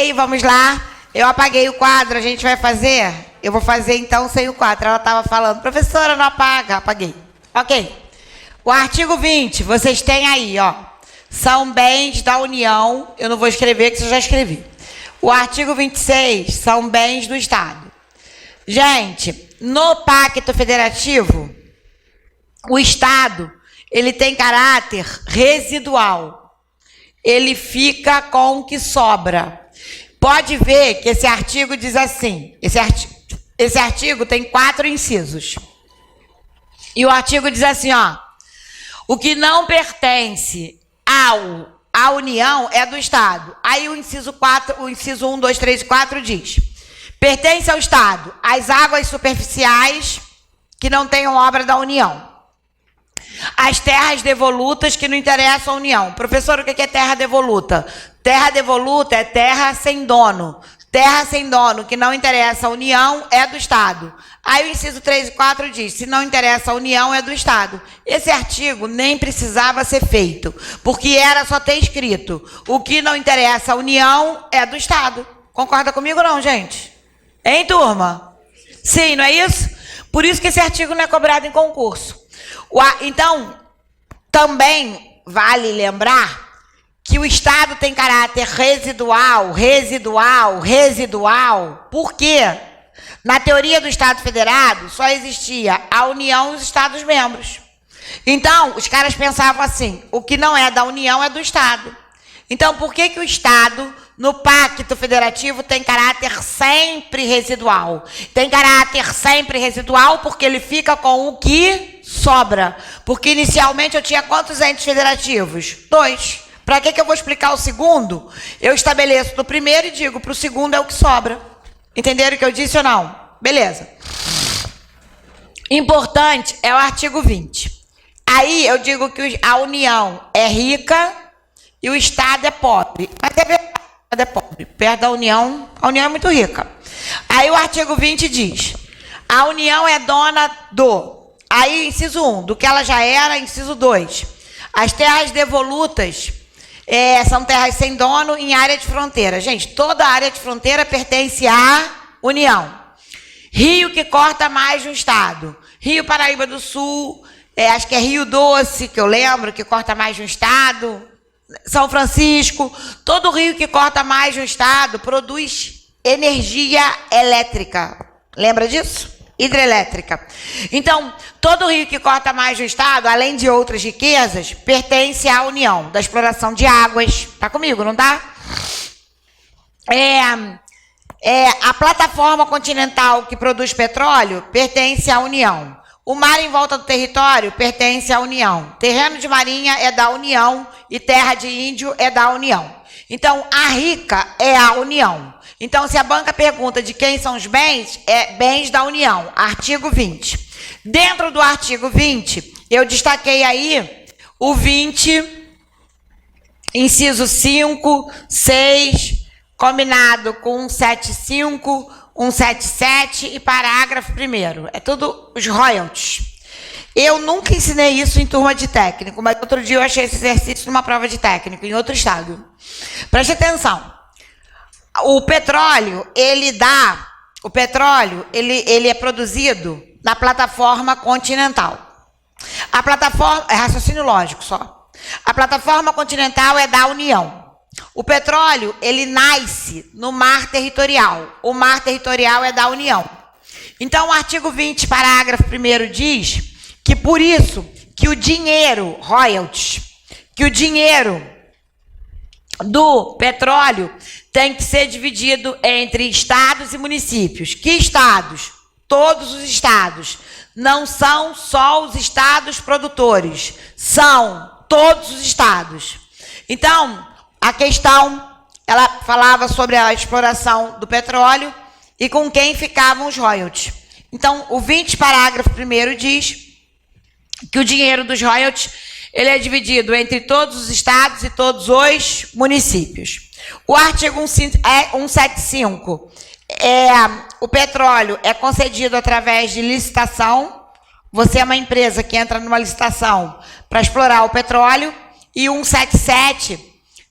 Ok, vamos lá. Eu apaguei o quadro, a gente vai fazer? Eu vou fazer então sem o quadro. Ela estava falando, professora, não apaga. Apaguei. Ok. O artigo 20, vocês têm aí, ó. São bens da União. Eu não vou escrever, que eu já escrevi. O artigo 26 são bens do Estado. Gente, no Pacto Federativo, o Estado, ele tem caráter residual. Ele fica com o que sobra. Pode ver que esse artigo diz assim, esse artigo tem 4 incisos. E o artigo diz assim, ó, o que não pertence à União é do Estado. Aí o inciso 4, o inciso 1, 2, 3 e 4 diz, pertence ao Estado as águas superficiais que não tenham obra da União. As terras devolutas que não interessam à União. Professor, o que é terra devoluta? Terra devoluta é terra sem dono. Terra sem dono que não interessa à União é do Estado. Aí o inciso 3 e 4 diz, se não interessa à União é do Estado. Esse artigo nem precisava ser feito, porque era só ter escrito, o que não interessa à União é do Estado. Concorda comigo não, gente? Hein, turma? Sim, não é isso? Por isso que esse artigo não é cobrado em concurso. Então, também vale lembrar que o Estado tem caráter residual. Por quê? Na teoria do Estado Federado, só existia a União e os Estados-membros. Então, os caras pensavam assim, o que não é da União é do Estado. Então, por que o Estado, no Pacto Federativo, tem caráter sempre residual? Tem caráter sempre residual porque ele fica com o que sobra. Porque inicialmente eu tinha quantos entes federativos? 2. Para que eu vou explicar o segundo? Eu estabeleço no primeiro e digo para o segundo é o que sobra. Entenderam o que eu disse ou não? Beleza. Importante é o artigo 20. Aí eu digo que a União é rica e o Estado é pobre. Mas é verdade, o Estado é pobre. Perto da União, a União é muito rica. Aí o artigo 20 diz, a União é dona do... Aí, inciso 1, do que ela já era, inciso 2. As terras devolutas são terras sem dono em área de fronteira. Gente, toda a área de fronteira pertence à União. Rio que corta mais no Estado. Rio Paraíba do Sul, acho que é Rio Doce, que eu lembro, que corta mais no Estado. São Francisco, todo rio que corta mais no Estado produz energia elétrica. Lembra disso? Hidrelétrica. Então, todo rio que corta mais no Estado, além de outras riquezas, pertence à União, da exploração de águas. Tá comigo, não tá? A plataforma continental que produz petróleo pertence à União. O mar em volta do território pertence à União. Terreno de marinha é da União e terra de índio é da União. Então, a rica é a União. Então, se a banca pergunta de quem são os bens, é bens da União. Artigo 20. Dentro do artigo 20, eu destaquei aí o 20, inciso 5, 6, combinado com 175, 177 e parágrafo 1º. É tudo os royalties. Eu nunca ensinei isso em turma de técnico, mas outro dia eu achei esse exercício numa prova de técnico, em outro estado. Preste atenção. O petróleo, ele é produzido na plataforma continental. A plataforma, é raciocínio lógico só. A plataforma continental é da União. O petróleo, ele nasce no mar territorial. O mar territorial é da União. Então, o artigo 20, parágrafo 1º diz que por isso que o dinheiro, royalties, que o dinheiro do petróleo tem que ser dividido entre estados e municípios. Que estados? Todos os estados. Não são só os estados produtores, são todos os estados. Então, a questão, ela falava sobre a exploração do petróleo e com quem ficavam os royalties. Então, o 20, parágrafo 1º diz que o dinheiro dos royalties, ele é dividido entre todos os estados e todos os municípios. O artigo 175, o petróleo é concedido através de licitação. Você é uma empresa que entra numa licitação para explorar o petróleo. E 177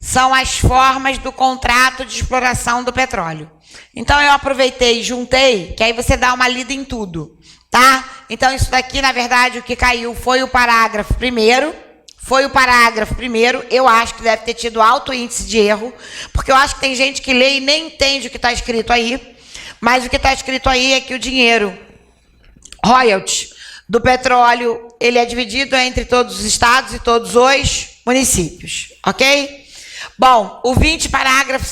são as formas do contrato de exploração do petróleo. Então, eu aproveitei e juntei, que aí você dá uma lida em tudo, tá? Então, isso daqui, na verdade, o que caiu foi o parágrafo primeiro. Eu acho que deve ter tido alto índice de erro, porque eu acho que tem gente que lê e nem entende o que está escrito aí, mas o que está escrito aí é que o dinheiro, royalties, do petróleo, ele é dividido entre todos os estados e todos os municípios, ok? Bom, o 20, parágrafo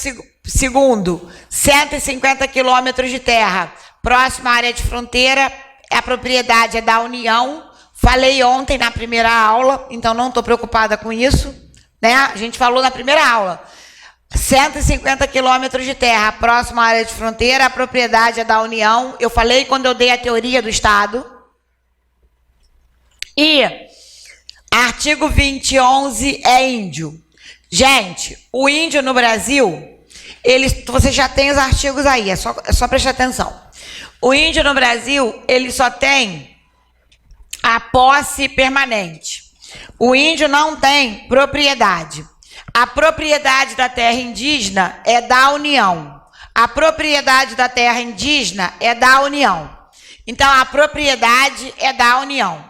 segundo, 150 quilômetros de terra, próxima à área de fronteira, a propriedade é da União. Falei ontem na primeira aula, então não estou preocupada com isso, né? A gente falou na primeira aula. 150 quilômetros de terra, próxima à área de fronteira, a propriedade é da União. Eu falei quando eu dei a teoria do Estado. E artigo 2011 é índio. Gente, o índio no Brasil, você já tem os artigos aí, é só prestar atenção. O índio no Brasil, ele só tem a posse permanente. O índio não tem propriedade. A propriedade da terra indígena é da União. A propriedade da terra indígena é da União. Então, a propriedade é da União.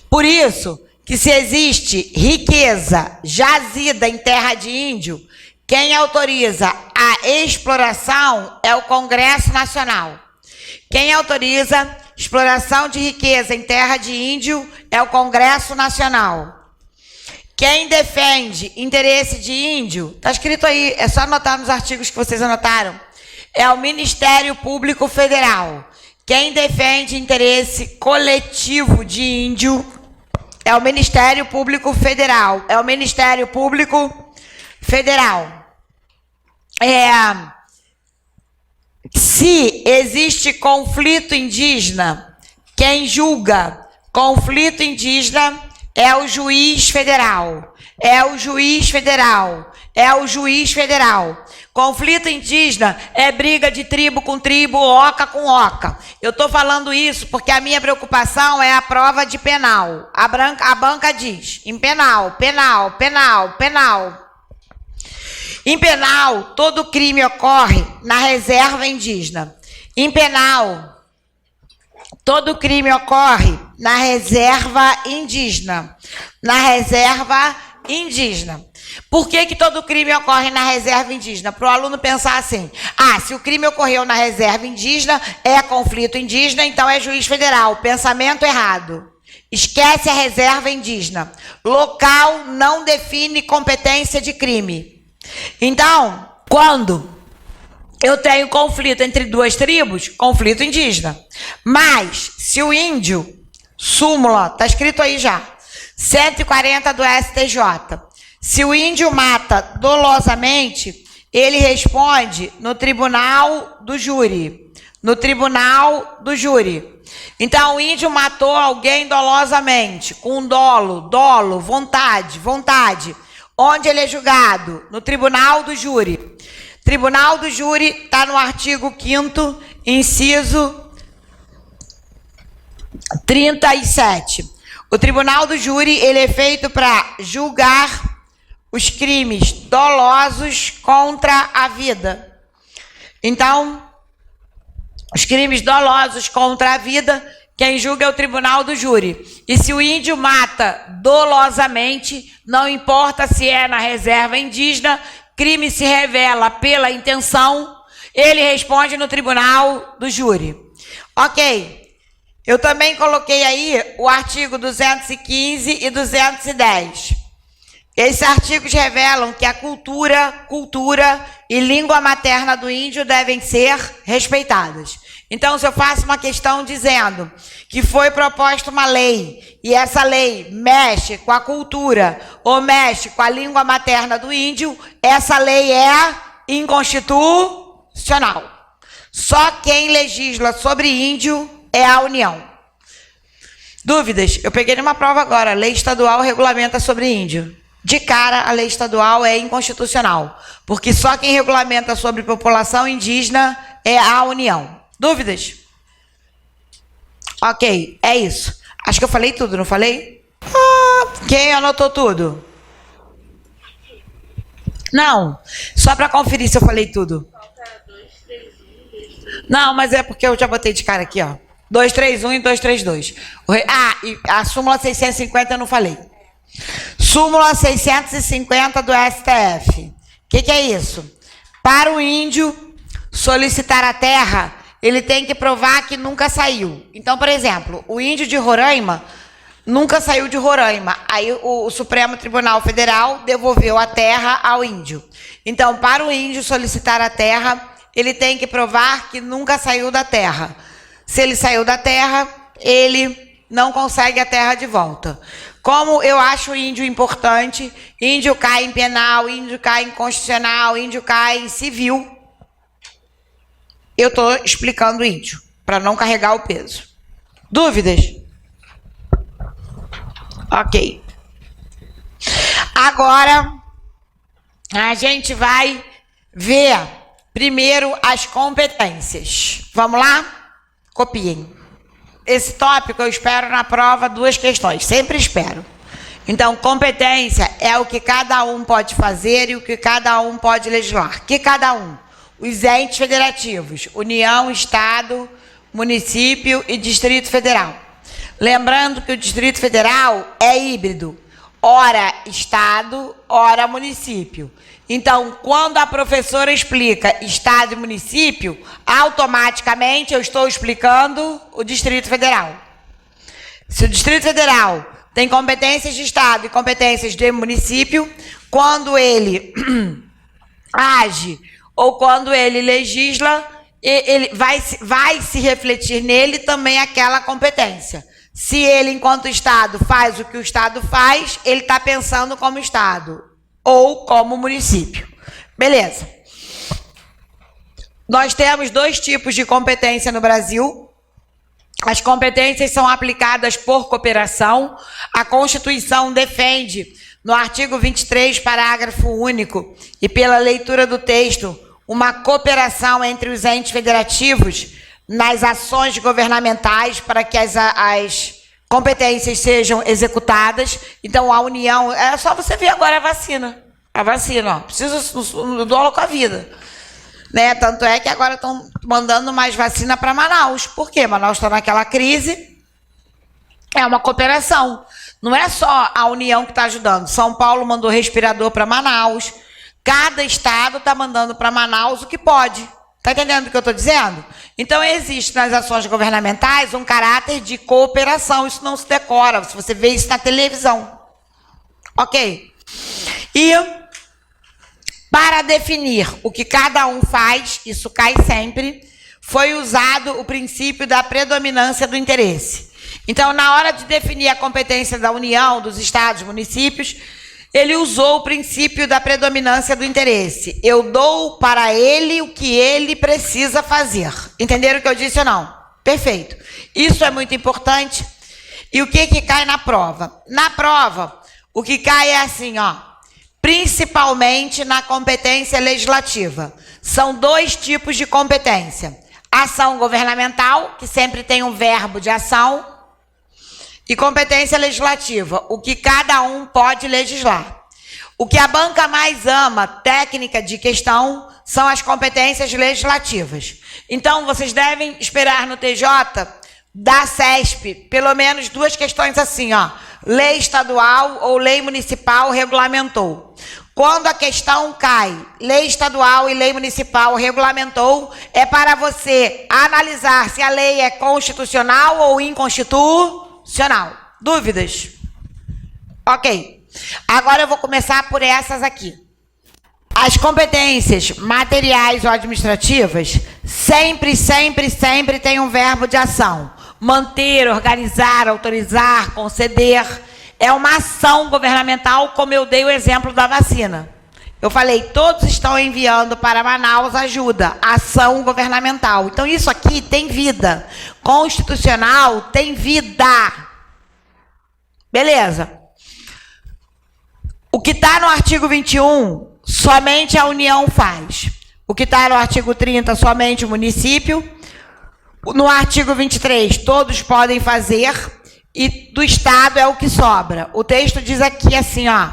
Por isso que se existe riqueza jazida em terra de índio, quem autoriza a exploração é o Congresso Nacional. Quem autoriza exploração de riqueza em terra de índio é o Congresso Nacional. Quem defende interesse de índio, está escrito aí, é só anotar nos artigos que vocês anotaram, é o Ministério Público Federal. Quem defende interesse coletivo de índio é o Ministério Público Federal. É o Ministério Público Federal. Se existe conflito indígena, quem julga conflito indígena é o juiz federal. É o juiz federal. É o juiz federal. Conflito indígena é briga de tribo com tribo, oca com oca. Eu estou falando isso porque a minha preocupação é a prova de penal. A banca diz, em penal. Em penal, todo crime ocorre na reserva indígena. Em penal, todo crime ocorre na reserva indígena. Na reserva indígena. Por que todo crime ocorre na reserva indígena? Para o aluno pensar assim, se o crime ocorreu na reserva indígena, é conflito indígena, então é juiz federal. Pensamento errado. Esquece a reserva indígena. Local não define competência de crime. Então, quando eu tenho conflito entre duas tribos, conflito indígena. Mas, se o índio, súmula, está escrito aí já, 140 do STJ, se o índio mata dolosamente, ele responde no tribunal do júri. No tribunal do júri. Então, o índio matou alguém dolosamente, com dolo, vontade. Onde ele é julgado? No tribunal do júri. Tribunal do júri está no artigo 5º, inciso 37. O tribunal do júri, ele é feito para julgar os crimes dolosos contra a vida. Então, os crimes dolosos contra a vida, quem julga é o tribunal do júri. E se o índio mata dolosamente, não importa se é na reserva indígena, crime se revela pela intenção, ele responde no tribunal do júri. Ok. Eu também coloquei aí o artigo 215 e 210. Esses artigos revelam que a cultura e língua materna do índio devem ser respeitadas. Então, se eu faço uma questão dizendo que foi proposta uma lei e essa lei mexe com a cultura ou mexe com a língua materna do índio, essa lei é inconstitucional. Só quem legisla sobre índio é a União. Dúvidas? Eu peguei numa prova agora. Lei estadual regulamenta sobre índio. De cara, a lei estadual é inconstitucional, porque só quem regulamenta sobre população indígena é a União. Dúvidas? Ok, é isso. Acho que eu falei tudo, não falei? Quem anotou tudo? Não, só para conferir se eu falei tudo. Não, mas é porque eu já botei de cara aqui, ó. 231 e 232. E a súmula 650 eu não falei. Súmula 650 do STF. O que é isso? Para o índio solicitar a terra, ele tem que provar que nunca saiu. Então, por exemplo, o índio de Roraima nunca saiu de Roraima. Aí o Supremo Tribunal Federal devolveu a terra ao índio. Então, para o índio solicitar a terra, ele tem que provar que nunca saiu da terra. Se ele saiu da terra, ele não consegue a terra de volta. Como eu acho o índio importante, índio cai em penal, índio cai em constitucional, índio cai em civil, eu estou explicando o índio, para não carregar o peso. Dúvidas? Ok. Agora, a gente vai ver primeiro as competências. Vamos lá? Copiem. Esse tópico eu espero na prova 2 questões, sempre espero. Então, competência é o que cada um pode fazer e o que cada um pode legislar. Que cada um? Os entes federativos, União, Estado, Município e Distrito Federal. Lembrando que o Distrito Federal é híbrido, ora Estado, ora município. Então, quando a professora explica Estado e município, automaticamente eu estou explicando o Distrito Federal. Se o Distrito Federal tem competências de Estado e competências de município, quando ele age ou quando ele legisla, ele vai se refletir nele também aquela competência. Se ele, enquanto Estado, faz o que o Estado faz, ele está pensando como Estado ou como município. Beleza. Nós temos 2 tipos de competência no Brasil. As competências são aplicadas por cooperação. A Constituição defende, no artigo 23, parágrafo único, e pela leitura do texto, uma cooperação entre os entes federativos nas ações governamentais para que as competências sejam executadas. Então, a União... É só você ver agora a vacina. A vacina, ó. Precisa do dólar com a vida. Né? Tanto é que agora estão mandando mais vacina para Manaus. Por quê? Manaus está naquela crise. É uma cooperação. Não é só a União que está ajudando. São Paulo mandou respirador para Manaus. Cada estado está mandando para Manaus o que pode. Está entendendo o que eu estou dizendo? Então, existe nas ações governamentais um caráter de cooperação. Isso não se decora. Se você vê isso na televisão. Ok? E para definir o que cada um faz, isso cai sempre, foi usado o princípio da predominância do interesse. Então, na hora de definir a competência da União, dos estados, municípios, ele usou o princípio da predominância do interesse. Eu dou para ele o que ele precisa fazer. Entenderam o que eu disse ou não? Perfeito. Isso é muito importante. E o que cai na prova? Na prova, o que cai é assim, ó. Principalmente na competência legislativa. São 2 tipos de competência. Ação governamental, que sempre tem um verbo de ação, e competência legislativa, o que cada um pode legislar. O que a banca mais ama, técnica de questão, são as competências legislativas. Então, vocês devem esperar no TJ da CESP, pelo menos 2 questões assim, ó. Lei estadual ou lei municipal regulamentou. Quando a questão cai, lei estadual e lei municipal regulamentou, é para você analisar se a lei é constitucional ou inconstitucional. Dúvidas? Ok. Agora eu vou começar por essas aqui. As competências materiais ou administrativas sempre tem um verbo de ação. Manter, organizar, autorizar, conceder. É uma ação governamental, como eu dei o exemplo da vacina. Eu falei, todos estão enviando para Manaus ajuda, ação governamental. Então, isso aqui tem vida. Constitucional tem vida. Beleza. O que está no artigo 21, somente a União faz. O que está no artigo 30, somente o município. No artigo 23, todos podem fazer. E do Estado é o que sobra. O texto diz aqui assim, ó.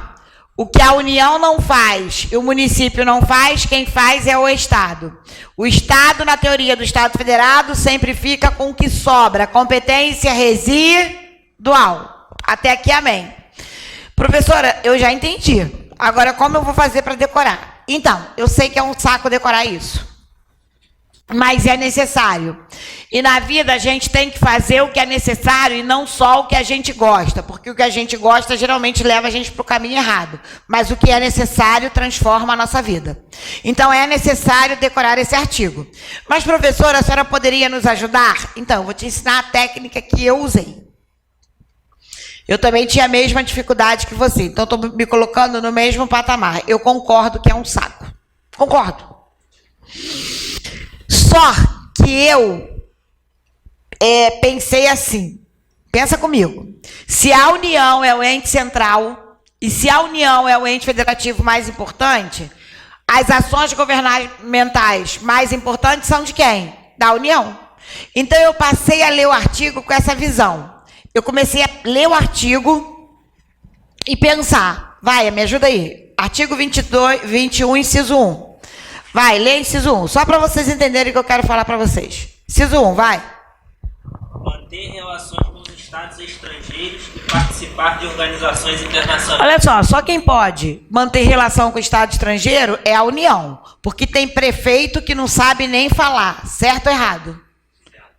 O que a União não faz e o município não faz, quem faz é o Estado. O Estado, na teoria do Estado federado, sempre fica com o que sobra. Competência residual. Até aqui, amém. Professora, eu já entendi. Agora, como eu vou fazer para decorar? Então, eu sei que é um saco decorar isso. Mas é necessário. E na vida a gente tem que fazer o que é necessário e não só o que a gente gosta. Porque o que a gente gosta geralmente leva a gente para o caminho errado. Mas o que é necessário transforma a nossa vida. Então é necessário decorar esse artigo. Mas, professora, a senhora poderia nos ajudar? Então, eu vou te ensinar a técnica que eu usei. Eu também tinha a mesma dificuldade que você. Então, estou me colocando no mesmo patamar. Eu concordo que é um saco. Concordo. Só que eu pensei assim. Pensa comigo. Se a União é o ente central e se a União é o ente federativo mais importante, as ações governamentais mais importantes são de quem? Da União. Então, eu passei a ler o artigo com essa visão. Eu comecei a ler o artigo e pensar. Vai, me ajuda aí. Artigo 21, inciso 1. Vai, lê inciso 1. Só para vocês entenderem o que eu quero falar para vocês. Inciso 1, vai. Manter relações com os estados estrangeiros e participar de organizações internacionais. Olha só quem pode manter relação com o estado estrangeiro é a União. Porque tem prefeito que não sabe nem falar. Certo ou errado?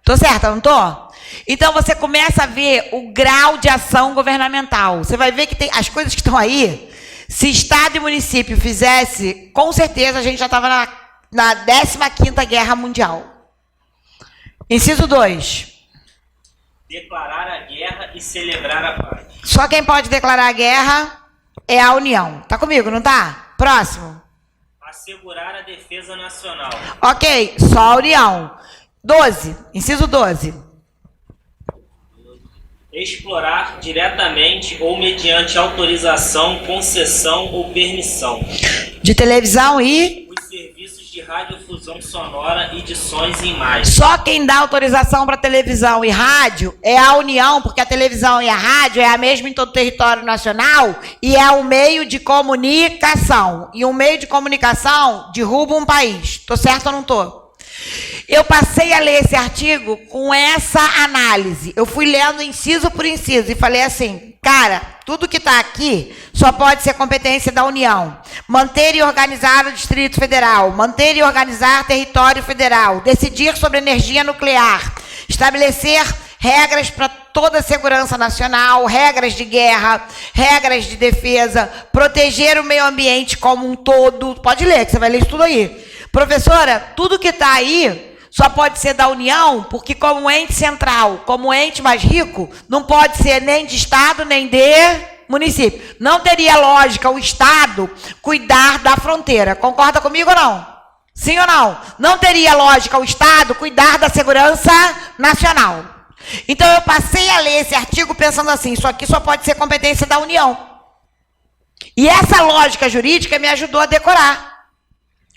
Tô certa, não tô? Então, você começa a ver o grau de ação governamental. Você vai ver que tem as coisas que estão aí. Se Estado e município fizesse, com certeza a gente já estava na 15ª Guerra Mundial. Inciso 2. Declarar a guerra e celebrar a paz. Só quem pode declarar a guerra é a União. Tá comigo, não tá? Próximo. Assegurar a defesa nacional. Ok, só a União. 12. Inciso 12. Explorar diretamente ou mediante autorização, concessão ou permissão. De televisão e... Os serviços de radiodifusão sonora e de sons e imagens. Só quem dá autorização para televisão e rádio é a União, porque a televisão e a rádio é a mesma em todo o território nacional e é um meio de comunicação. E um meio de comunicação derruba um país. Tô certo ou não tô? Eu passei a ler esse artigo com essa análise. Eu fui lendo inciso por inciso e falei assim, cara, tudo que está aqui só pode ser competência da União. Manter e organizar o Distrito Federal, manter e organizar território federal, decidir sobre energia nuclear, estabelecer regras para toda a segurança nacional, regras de guerra, regras de defesa, proteger o meio ambiente como um todo. Pode ler, que você vai ler isso tudo aí. Professora, tudo que está aí só pode ser da União, porque como ente central, como ente mais rico, não pode ser nem de Estado, nem de município. Não teria lógica o Estado cuidar da fronteira. Concorda comigo ou não? Sim ou não? Não teria lógica o Estado cuidar da segurança nacional. Então, eu passei a ler esse artigo pensando assim, isso aqui só pode ser competência da União. E essa lógica jurídica me ajudou a decorar.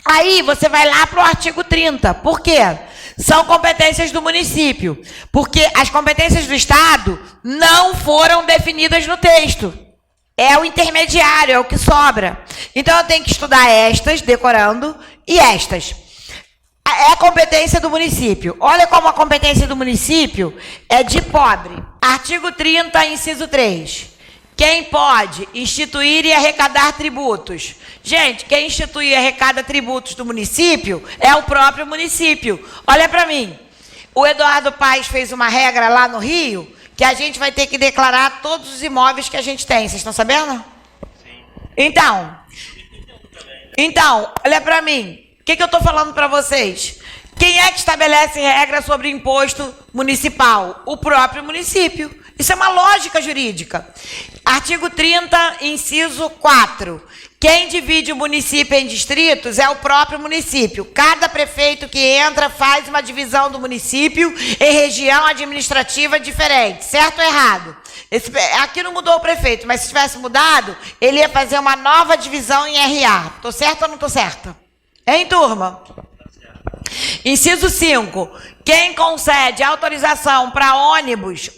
Aí você vai lá para o artigo 30. Por quê? São competências do município. Porque as competências do Estado não foram definidas no texto. É o intermediário, é o que sobra. Então eu tenho que estudar estas, decorando, e estas. É a competência do município. Olha como a competência do município é de pobre. Artigo 30, inciso 3. Quem pode instituir e arrecadar tributos? Gente, quem institui e arrecada tributos do município é o próprio município. Olha para mim. O Eduardo Paes fez uma regra lá no Rio que a gente vai ter que declarar todos os imóveis que a gente tem. Vocês estão sabendo? Sim. Então, olha para mim. O que eu estou falando para vocês? Quem é que estabelece regra sobre imposto municipal? O próprio município. Isso é uma lógica jurídica. Artigo 30, inciso 4. Quem divide o município em distritos é o próprio município. Cada prefeito que entra faz uma divisão do município em região administrativa diferente. Certo ou errado? Aqui não mudou o prefeito, mas se tivesse mudado, ele ia fazer uma nova divisão em RA. Tô certo ou não tô certa? Hein, turma? Inciso 5. Quem concede autorização para ônibus,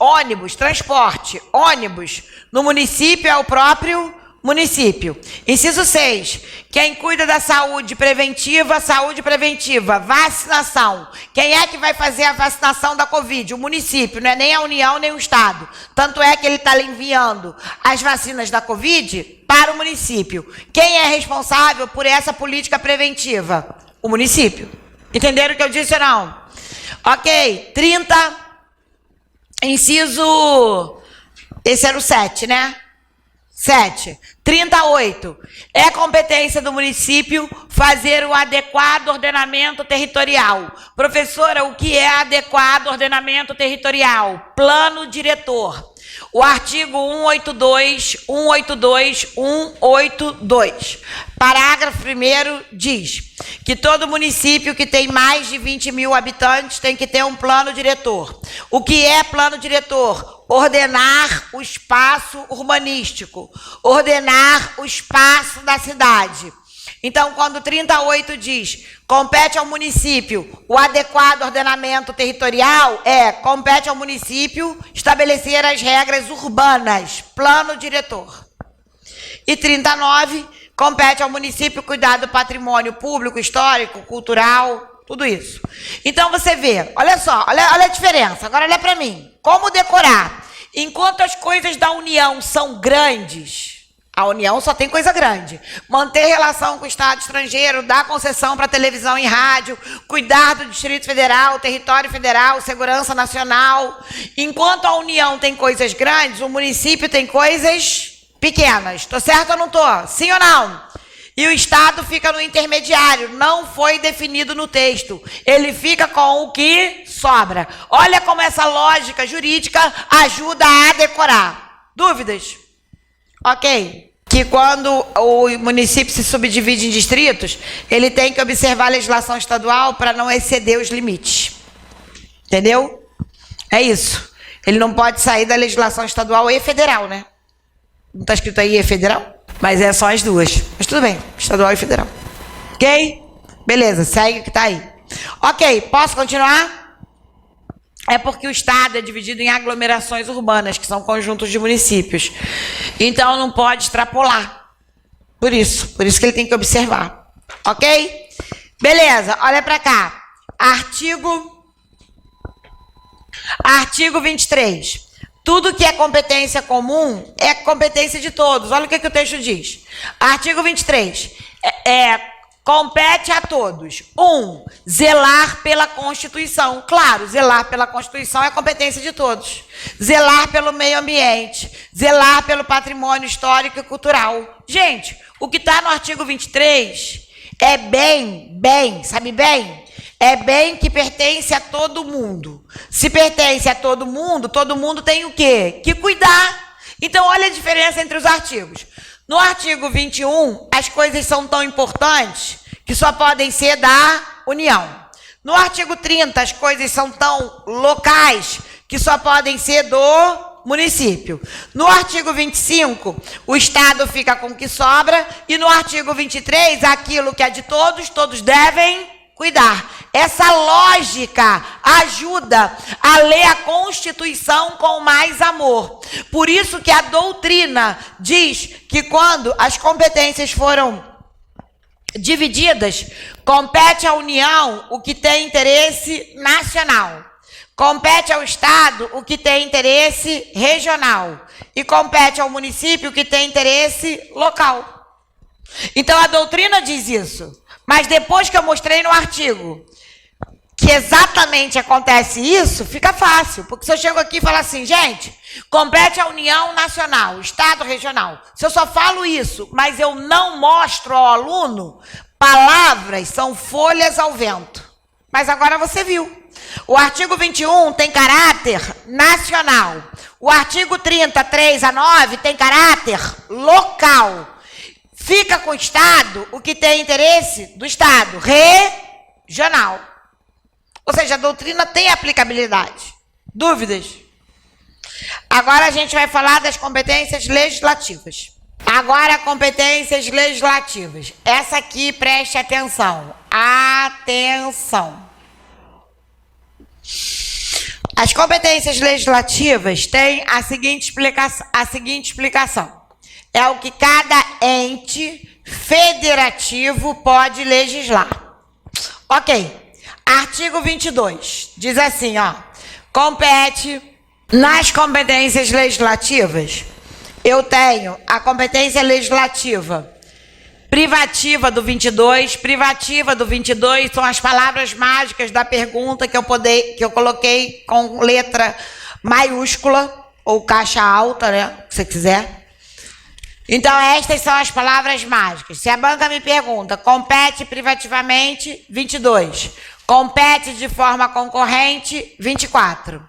transporte, ônibus, no município é o próprio município. Inciso 6. Quem cuida da saúde preventiva, vacinação. Quem é que vai fazer a vacinação da Covid? O município, não é nem a União, nem o Estado. Tanto é que ele está enviando as vacinas da Covid para o município. Quem é responsável por essa política preventiva? O município. Entenderam o que eu disse ou não? Ok, 30, inciso... Esse era o 7, né? 7. 38. É competência do município fazer o adequado ordenamento territorial. Professora, o que é adequado ordenamento territorial? Plano diretor. O artigo 182. Parágrafo 1º diz que todo município que tem mais de 20 mil habitantes tem que ter um plano diretor. O que é plano diretor? Ordenar o espaço urbanístico, ordenar o espaço da cidade. Então, quando 38 diz, compete ao município o adequado ordenamento territorial, compete ao município estabelecer as regras urbanas, plano diretor. E 39, compete ao município cuidar do patrimônio público, histórico, cultural, tudo isso. Então, você vê, olha só, olha a diferença, agora olha para mim. Como decorar? Enquanto as coisas da União são grandes, a União só tem coisa grande. Manter relação com o Estado estrangeiro, dar concessão para televisão e rádio, cuidar do Distrito Federal, território federal, segurança nacional. Enquanto a União tem coisas grandes, o município tem coisas pequenas. Tô certo ou não tô? Sim ou não? E o Estado fica no intermediário, não foi definido no texto. Ele fica com o que sobra. Olha como essa lógica jurídica ajuda a decorar. Dúvidas? Ok. Que quando o município se subdivide em distritos, ele tem que observar a legislação estadual para não exceder os limites. Entendeu? É isso. Ele não pode sair da legislação estadual e federal, né? Não está escrito aí federal? Mas é só as duas. Mas tudo bem, estadual e federal. Ok? Beleza, segue o que está aí. Ok, posso continuar? É porque o Estado é dividido em aglomerações urbanas, que são conjuntos de municípios. Então, não pode extrapolar. Por isso que ele tem que observar. Ok? Beleza, olha para cá. Artigo 23. Tudo que é competência comum é competência de todos. Olha o que o texto diz. Artigo 23. Compete a todos. 1. Zelar pela Constituição. Claro, zelar pela Constituição é competência de todos. Zelar pelo meio ambiente. Zelar pelo patrimônio histórico e cultural. Gente, o que está no artigo 23 é sabe bem? É bem que pertence a todo mundo. Se pertence a todo mundo tem o quê? Que cuidar. Então, olha a diferença entre os artigos. No artigo 21, as coisas são tão importantes que só podem ser da União. No artigo 30, as coisas são tão locais que só podem ser do município. No artigo 25, o Estado fica com o que sobra. E no artigo 23, aquilo que é de todos, todos devem cuidar. Essa lógica ajuda a ler a Constituição com mais amor. Por isso que a doutrina diz que quando as competências foram divididas, compete à União o que tem interesse nacional. Compete ao Estado o que tem interesse regional. E compete ao município o que tem interesse local. Então a doutrina diz isso. Mas depois que eu mostrei no artigo que exatamente acontece isso, fica fácil. Porque se eu chego aqui e falo assim, gente, compete à União Nacional, Estado Regional. Se eu só falo isso, mas eu não mostro ao aluno, palavras são folhas ao vento. Mas agora você viu. O artigo 21 tem caráter nacional. O artigo 30, 3 a 9, tem caráter local. Fica com o Estado o que tem interesse do Estado, regional. Ou seja, a doutrina tem aplicabilidade. Dúvidas? Agora a gente vai falar das competências legislativas. Agora, competências legislativas. Essa aqui, preste atenção. Atenção. As competências legislativas têm a seguinte explicação. é o que cada ente federativo pode legislar. Ok. Artigo 22. Diz assim, ó. Compete nas competências legislativas. Eu tenho a competência legislativa privativa do 22. Privativa do 22 são as palavras mágicas da pergunta que eu coloquei com letra maiúscula ou caixa alta, né? Se você quiser. Então, estas são as palavras mágicas. Se a banca me pergunta, compete privativamente, 22. Compete de forma concorrente, 24.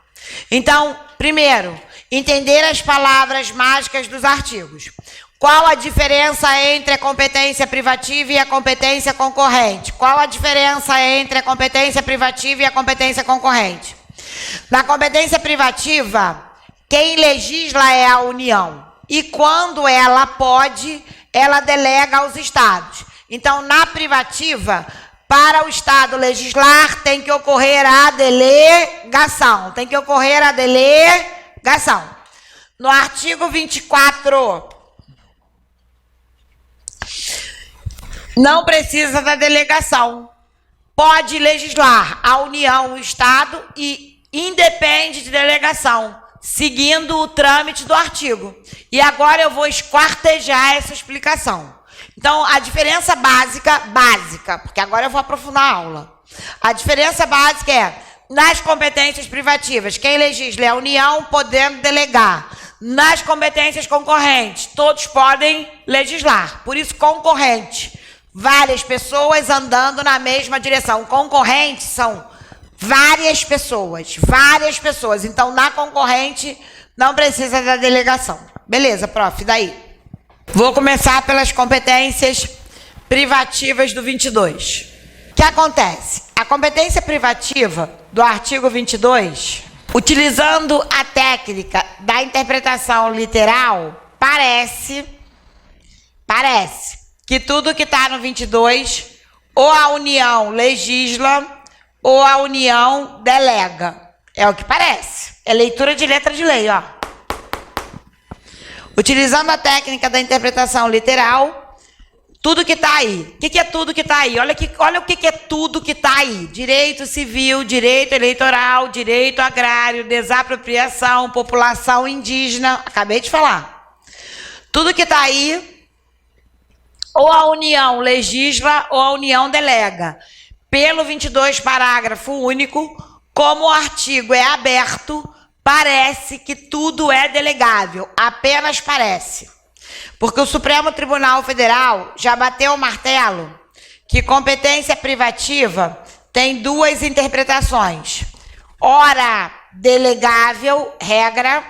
Então, primeiro, entender as palavras mágicas dos artigos. Qual a diferença entre a competência privativa e a competência concorrente? Qual a diferença entre a competência privativa e a competência concorrente? Na competência privativa, quem legisla é a União. E quando ela pode, ela delega aos estados. Então, na privativa, para o estado legislar, tem que ocorrer a delegação. Tem que ocorrer a delegação. No artigo 24, não precisa da delegação. Pode legislar a União, o estado, e independe de delegação, seguindo o trâmite do artigo. E agora eu vou esquartejar essa explicação. Então, a diferença básica, porque agora eu vou aprofundar a aula. A diferença básica é, nas competências privativas, quem legisla é a União, podendo delegar. Nas competências concorrentes, todos podem legislar. Por isso, concorrente. Várias pessoas andando na mesma direção. Concorrentes são várias pessoas. Então, na concorrente, não precisa da delegação. Beleza, prof, daí? Vou começar pelas competências privativas do 22. O que acontece? A competência privativa do artigo 22, utilizando a técnica da interpretação literal, parece que tudo que está no 22, ou a União legisla, ou a União delega. É o que parece. É leitura de letra de lei, ó. Utilizando a técnica da interpretação literal, tudo que está aí. O que é tudo que está aí? Olha o que é tudo que está aí. Direito civil, direito eleitoral, direito agrário, desapropriação, população indígena. Acabei de falar. Tudo que está aí, ou a União legisla, ou a União delega. Pelo 22, parágrafo único, como o artigo é aberto, parece que tudo é delegável, apenas parece. Porque o Supremo Tribunal Federal já bateu o martelo que competência privativa tem duas interpretações. Ora, delegável, regra,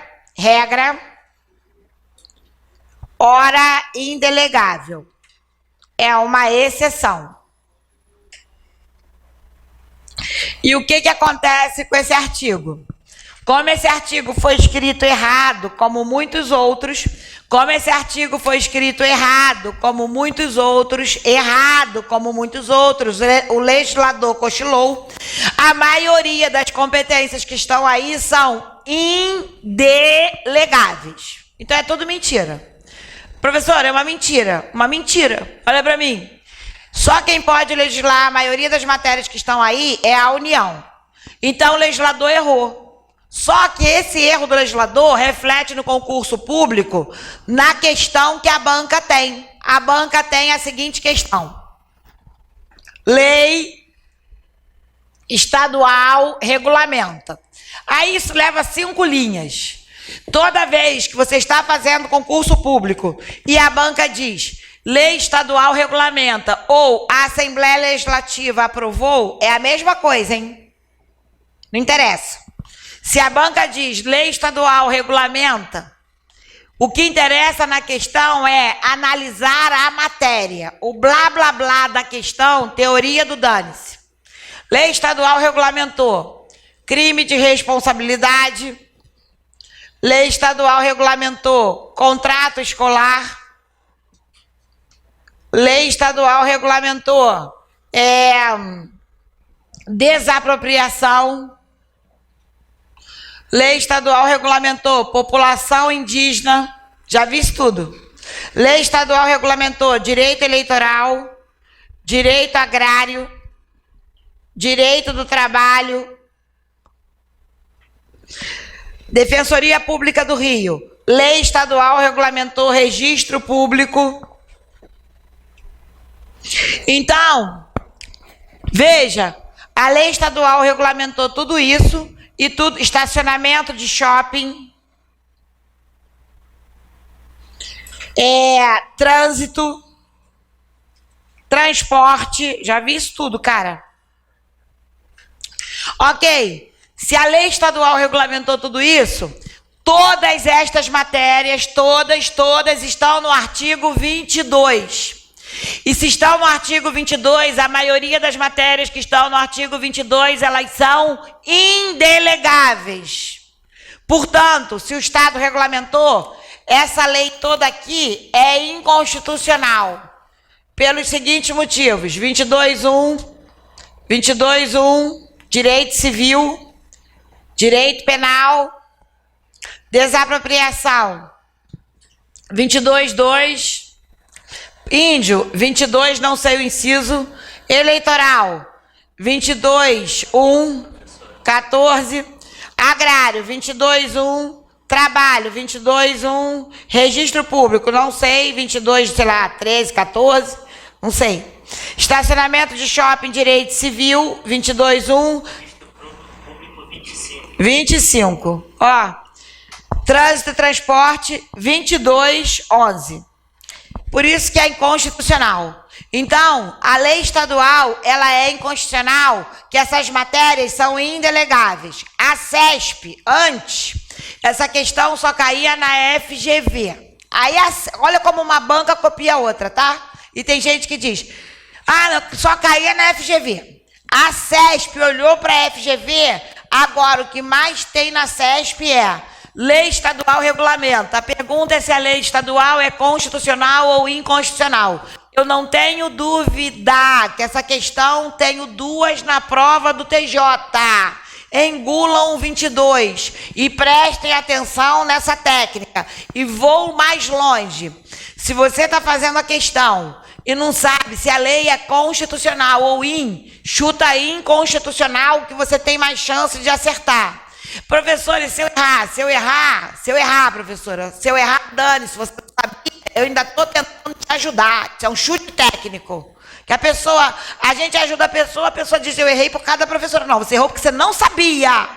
ora, indelegável. É uma exceção. E o que acontece com esse artigo? Como esse artigo foi escrito errado, como muitos outros, o legislador cochilou, a maioria das competências que estão aí são indelegáveis. Então é tudo mentira. Professor, é uma mentira. Olha para mim. Só quem pode legislar a maioria das matérias que estão aí é a União. Então o legislador errou. Só que esse erro do legislador reflete no concurso público na questão que a banca tem. A banca tem a seguinte questão. Lei estadual regulamenta. Aí isso leva 5 linhas. Toda vez que você está fazendo concurso público e a banca diz lei estadual regulamenta ou a Assembleia Legislativa aprovou, é a mesma coisa, hein? Não interessa. Se a banca diz lei estadual regulamenta, o que interessa na questão é analisar a matéria. O blá, blá, blá da questão, teoria do dane-se. Lei estadual regulamentou crime de responsabilidade. Lei estadual regulamentou contrato escolar. Lei estadual regulamentou desapropriação. Lei estadual regulamentou população indígena. Já vi isso tudo. Lei estadual regulamentou direito eleitoral, direito agrário, direito do trabalho, Defensoria Pública do Rio. Lei estadual regulamentou registro público. Então, veja, a lei estadual regulamentou tudo isso e tudo, estacionamento de shopping, trânsito, transporte, já vi isso tudo, cara. Ok, se a lei estadual regulamentou tudo isso, todas estas matérias, todas estão no artigo 22. E se estão no artigo 22, a maioria das matérias que estão no artigo 22, elas são indelegáveis. Portanto, se o Estado regulamentou, essa lei toda aqui é inconstitucional. Pelos seguintes motivos: 22.1, direito civil, direito penal, desapropriação, 22.2, índio, 22, não sei o inciso, eleitoral, 22.1, 14, agrário, 22.1, trabalho, 22.1, registro público, não sei, 22, sei lá, 13, 14, não sei. Estacionamento de shopping, direito civil, 22.1, 25. Ó, trânsito e transporte, 22.11. Por isso que é inconstitucional. Então, a lei estadual, ela é inconstitucional, que essas matérias são indelegáveis. A CESP, antes, essa questão só caía na FGV. Aí, olha como uma banca copia a outra, tá? E tem gente que diz, só caía na FGV. A CESP olhou para a FGV, agora o que mais tem na CESP é lei estadual regulamenta. A pergunta é se a lei estadual é constitucional ou inconstitucional. Eu não tenho dúvida que essa questão tenho duas na prova do TJ. Engulam 22 e prestem atenção nessa técnica. E vou mais longe. Se você está fazendo a questão e não sabe se a lei é constitucional ou chuta inconstitucional, que você tem mais chance de acertar. Professora, se eu errar, professora, se eu errar, dane-se, você não sabia, eu ainda estou tentando te ajudar. Isso é um chute técnico. Que a gente ajuda a pessoa diz, eu errei por causa da professora. Não, você errou porque você não sabia.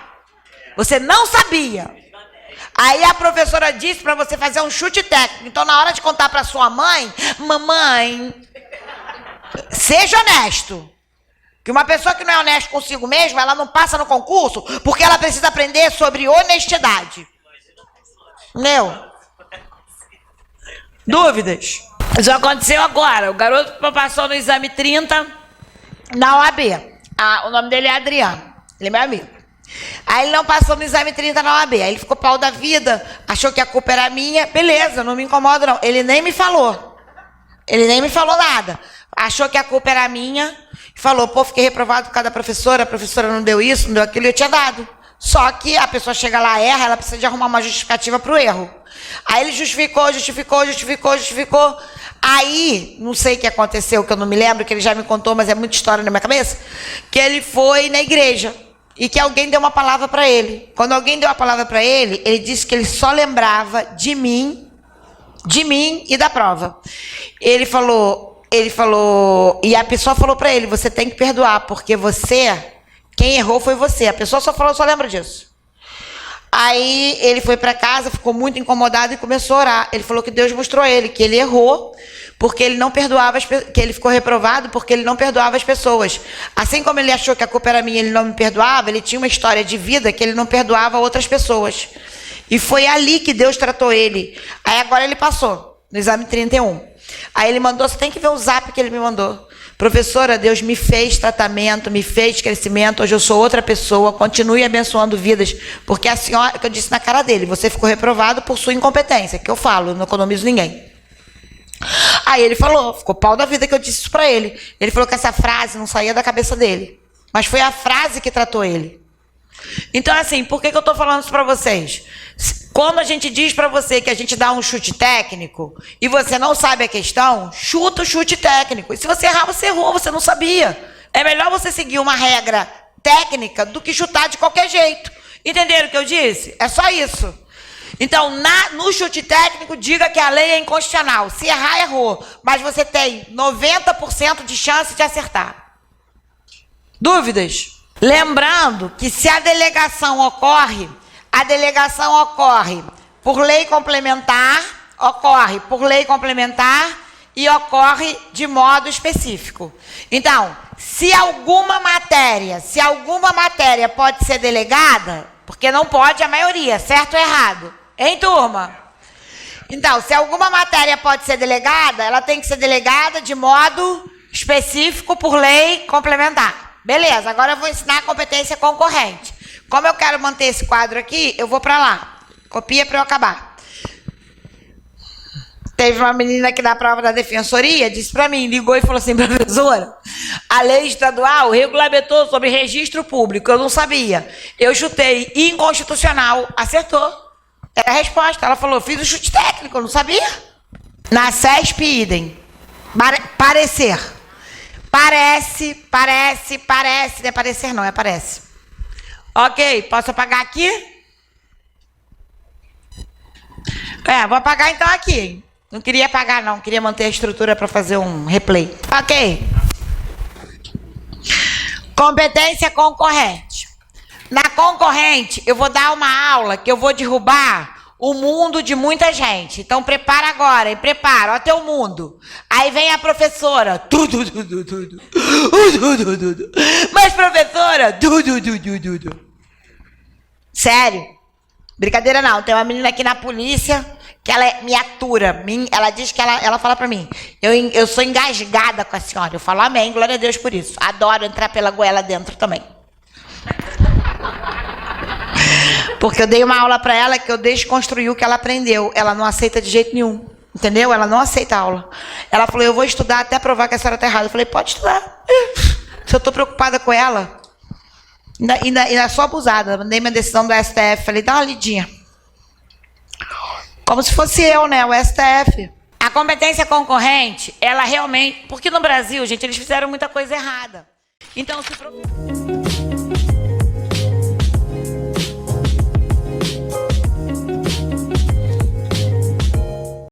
Você não sabia. Aí a professora disse para você fazer um chute técnico. Então, na hora de contar para sua mãe, mamãe, seja honesto. Que uma pessoa que não é honesta consigo mesma, ela não passa no concurso porque ela precisa aprender sobre honestidade. Entendeu? Dúvidas? Isso aconteceu agora. O garoto passou no exame 30 na OAB. O nome dele é Adriano. Ele é meu amigo. Aí ele não passou no exame 30 na OAB. Aí ele ficou pau da vida, achou que a culpa era minha. Beleza, não me incomoda não. Ele nem me falou. Ele nem me falou nada. Achou que a culpa era minha. Falou, pô, fiquei reprovado por causa da professora. A professora não deu isso, não deu aquilo. Eu tinha dado. Só que a pessoa chega lá, erra, ela precisa de arrumar uma justificativa para o erro. Aí ele justificou. Aí, não sei o que aconteceu, que eu não me lembro, que ele já me contou, mas é muita história na minha cabeça, que ele foi na igreja e que alguém deu uma palavra para ele. Quando alguém deu a palavra para ele, ele disse que ele só lembrava de mim e da prova. Ele falou, e a pessoa falou para ele, você tem que perdoar, porque quem errou foi você. A pessoa só lembra disso. Aí ele foi para casa, ficou muito incomodado e começou a orar. Ele falou que Deus mostrou a ele que ele errou, porque ele não perdoava, que ele ficou reprovado porque ele não perdoava as pessoas. Assim como ele achou que a culpa era minha e ele não me perdoava, ele tinha uma história de vida que ele não perdoava outras pessoas. E foi ali que Deus tratou ele. Aí agora ele passou no exame 31. Aí ele mandou, você tem que ver o zap que ele me mandou. Professora, Deus me fez tratamento, me fez crescimento, hoje eu sou outra pessoa, continue abençoando vidas, porque a senhora, que eu disse na cara dele, você ficou reprovado por sua incompetência, que eu falo, eu não economizo ninguém. Aí ele falou, ficou pau da vida que eu disse isso pra ele. Ele falou que essa frase não saía da cabeça dele, mas foi a frase que tratou ele. Então assim, por que eu tô falando isso pra vocês? Quando a gente diz para você que a gente dá um chute técnico e você não sabe a questão, chuta o chute técnico. E se você errar, você errou, você não sabia. É melhor você seguir uma regra técnica do que chutar de qualquer jeito. Entenderam o que eu disse? É só isso. Então, no chute técnico, diga que a lei é inconstitucional. Se errar, errou. Mas você tem 90% de chance de acertar. Dúvidas? Lembrando que se a delegação ocorre por lei complementar, e ocorre de modo específico. Então, se alguma matéria pode ser delegada, porque não pode a maioria, certo ou errado? Hein, turma? Então, se alguma matéria pode ser delegada, ela tem que ser delegada de modo específico por lei complementar. Beleza, agora eu vou ensinar a competência concorrente. Como eu quero manter esse quadro aqui, eu vou para lá. Copia para eu acabar. Teve uma menina que na prova da defensoria disse para mim, ligou e falou assim, professora, a lei estadual regulamentou sobre registro público, eu não sabia. Eu chutei inconstitucional, acertou. Era a resposta. Ela falou, fiz o chute técnico, eu não sabia. Na CESP, idem. Parecer. Parece, não é parecer não, é parece. Ok, posso apagar aqui? Vou apagar então aqui. Não queria apagar não, queria manter a estrutura para fazer um replay. Ok. Competência concorrente. Na concorrente, eu vou dar uma aula que eu vou derrubar o mundo de muita gente. Então, prepara agora, e prepara, ó teu mundo. Aí vem a professora. Mas, professora, sério. Brincadeira não, tem uma menina aqui na polícia que ela me atura. Ela diz que ela fala pra mim, eu sou engasgada com a senhora. Eu falo amém, glória a Deus por isso. Adoro entrar pela goela dentro também. Porque eu dei uma aula para ela que eu desconstruí o que ela aprendeu. Ela não aceita de jeito nenhum. Entendeu? Ela não aceita a aula. Ela falou, eu vou estudar até provar que a senhora está errada. Eu falei, pode estudar. Se eu estou preocupada com ela. Ainda sou abusada. Mandei minha decisão do STF. Falei, dá uma lidinha. Como se fosse eu, né? O STF. A competência concorrente, ela realmente... Porque no Brasil, gente, eles fizeram muita coisa errada. Então, se...